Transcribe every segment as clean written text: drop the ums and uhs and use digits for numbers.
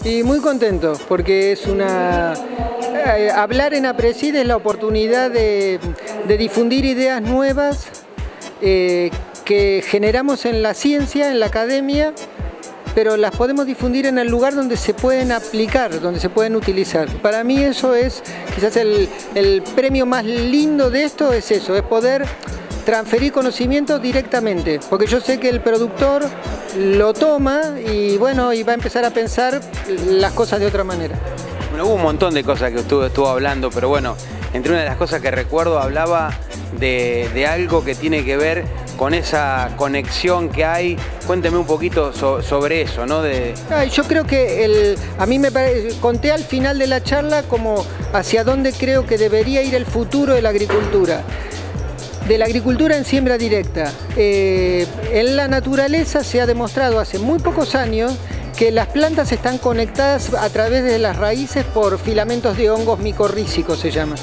Y muy contento, porque es hablar en APRESID es la oportunidad de difundir ideas nuevas que generamos en la ciencia, en la academia, pero las podemos difundir en el lugar donde se pueden aplicar, donde se pueden utilizar. Para mí eso es, quizás el premio más lindo de esto es eso, es poder transferir conocimiento directamente, porque yo sé que el productor lo toma y bueno, y va a empezar a pensar las cosas de otra manera. Bueno, hubo un montón de cosas que estuvo hablando, pero bueno, entre una de las cosas que recuerdo hablaba de algo que tiene que ver con esa conexión que hay. Cuénteme un poquito sobre eso, ¿no? Yo creo que a mí me parece, conté al final de la charla como hacia dónde creo que debería ir el futuro de la agricultura. De la agricultura en siembra directa. En la naturaleza se ha demostrado hace muy pocos años que las plantas están conectadas a través de las raíces por filamentos de hongos micorrízicos, se llama.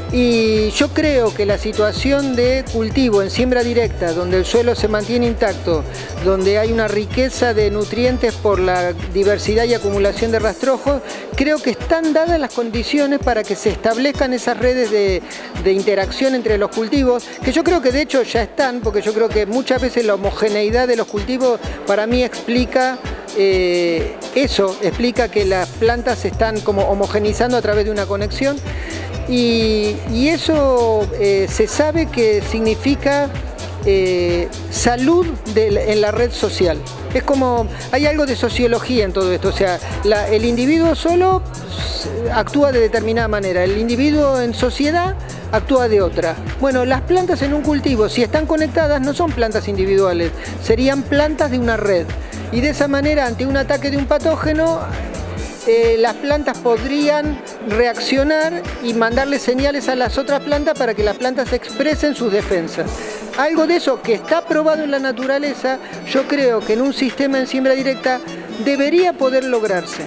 Y yo creo que la situación de cultivo en siembra directa, donde el suelo se mantiene intacto, donde hay una riqueza de nutrientes por la diversidad y acumulación de rastrojos, creo que están dadas las condiciones para que se establezcan esas redes de interacción entre los cultivos, que yo creo que de hecho ya están, porque yo creo que muchas veces la homogeneidad de los cultivos para mí explica explica que las plantas se están como homogenizando a través de una conexión. Y eso se sabe que significa salud en la red social. Es como, hay algo de sociología en todo esto, o sea, el individuo solo actúa de determinada manera, el individuo en sociedad actúa de otra. Bueno, las plantas en un cultivo, si están conectadas, no son plantas individuales, serían plantas de una red. Y de esa manera, ante un ataque de un patógeno, las plantas podrían reaccionar y mandarle señales a las otras plantas para que las plantas expresen sus defensas. Algo de eso que está probado en la naturaleza, yo creo que en un sistema en siembra directa debería poder lograrse.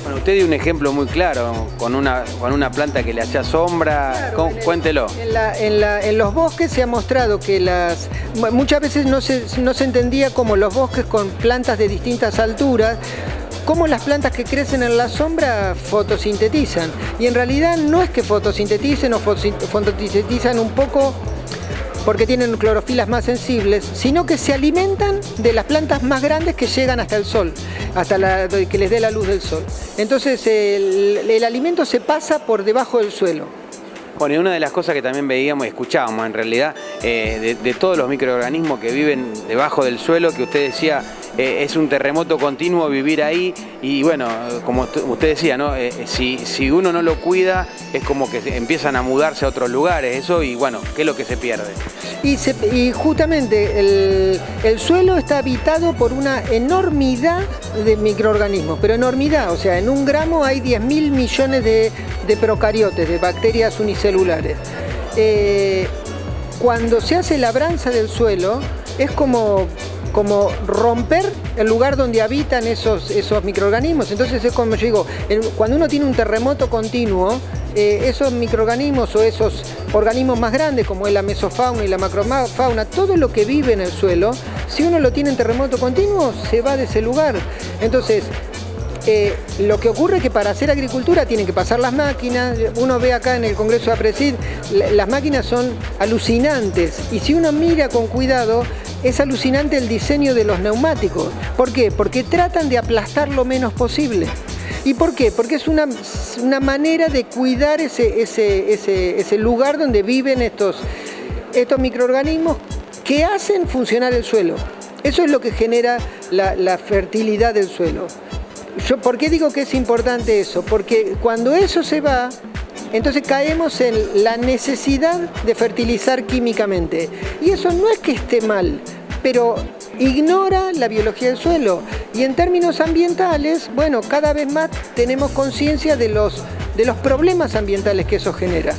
Bueno, usted dio un ejemplo muy claro, con una planta que le hacía sombra. Claro, cuéntelo. En los bosques se ha mostrado que muchas veces no se entendía como los bosques con plantas de distintas alturas, cómo las plantas que crecen en la sombra fotosintetizan. Y en realidad no es que fotosinteticen o fotosintetizan un poco porque tienen clorofilas más sensibles, sino que se alimentan de las plantas más grandes que llegan hasta el sol, que les dé la luz del sol. Entonces el alimento se pasa por debajo del suelo. Bueno, y una de las cosas que también veíamos y escuchábamos en realidad de todos los microorganismos que viven debajo del suelo, que usted decía, es un terremoto continuo vivir ahí, y bueno, como usted decía, ¿no? Si uno no lo cuida, es como que empiezan a mudarse a otros lugares, eso, y bueno, ¿qué es lo que se pierde? Y justamente el suelo está habitado por una enormidad de microorganismos, pero enormidad, o sea, en un gramo hay 10.000 millones de procariotes, de bacterias unicelulares. Cuando se hace labranza del suelo, es como romper el lugar donde habitan esos microorganismos. Entonces es como yo digo, cuando uno tiene un terremoto continuo, esos microorganismos o esos organismos más grandes como es la mesofauna y la macrofauna, todo lo que vive en el suelo, si uno lo tiene en terremoto continuo, se va de ese lugar. Entonces, lo que ocurre es que para hacer agricultura tienen que pasar las máquinas. Uno ve acá en el Congreso de APRESID, las máquinas son alucinantes, y si uno mira con cuidado, es alucinante el diseño de los neumáticos. ¿Por qué? Porque tratan de aplastar lo menos posible. ¿Y por qué? Porque es una manera de cuidar ese lugar donde viven estos microorganismos que hacen funcionar el suelo. Eso es lo que genera la fertilidad del suelo. ¿Por qué digo que es importante eso? Porque cuando eso se va, entonces caemos en la necesidad de fertilizar químicamente. Y eso no es que esté mal, pero ignora la biología del suelo. Y en términos ambientales, bueno, cada vez más tenemos conciencia de los problemas ambientales que eso genera.